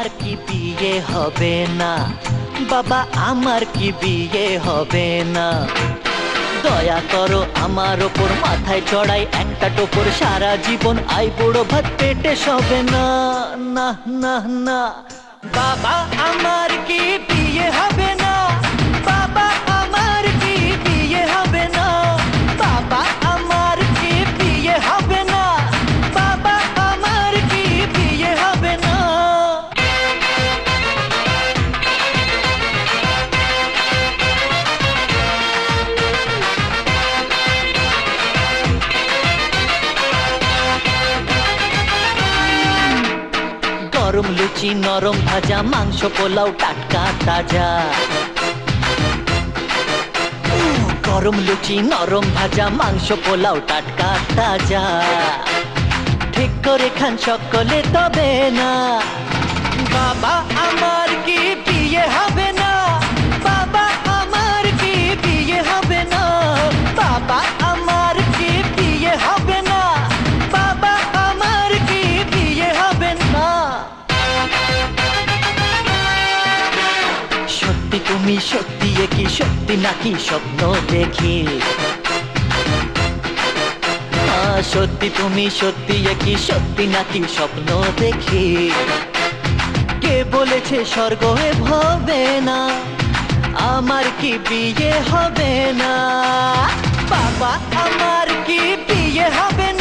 আমার কি বিয়ে হবে না? বাবা আমার কি বিয়ে হবে না? দয়া করো আমার ওপর, মাথায় চড়াই একটা টোপর, সারা জীবন আই বুড়ো ভাত পেটে সবে না। না না না, বাবা আমার কি বিয়ে হবে না? বাবা আমার কি বিয়ে হবে না? বাবা আমার কি বিয়ে হবে না? বাবা আমার কি বিয়ে হবে না? গরম লুচি নরম ভাজা, মাংস পোলাও টাটকা তাজা। গরম লুচি নরম ভাজা, মাংস পোলাও টাটকা তাজা। ঠিক করে খান সকলে তবে না। বাবা আমার কি বিয়ে হবে না? বাবা আমার কি বিয়ে হবে না? বাবা আমার কি বিয়ে হবে না? বাবা আমার কি বিয়ে হবে না? সত্যি তুমি সত্যি, কি সত্যি নাকি স্বপ্ন দেখি? সত্যি তুমি সত্যি, কি সত্যি নাকি স্বপ্ন দেখি? কে বলেছে স্বর্গ হবে না? আমার কি বিয়ে হবে না? বাবা আমার কি বিয়ে হবে না?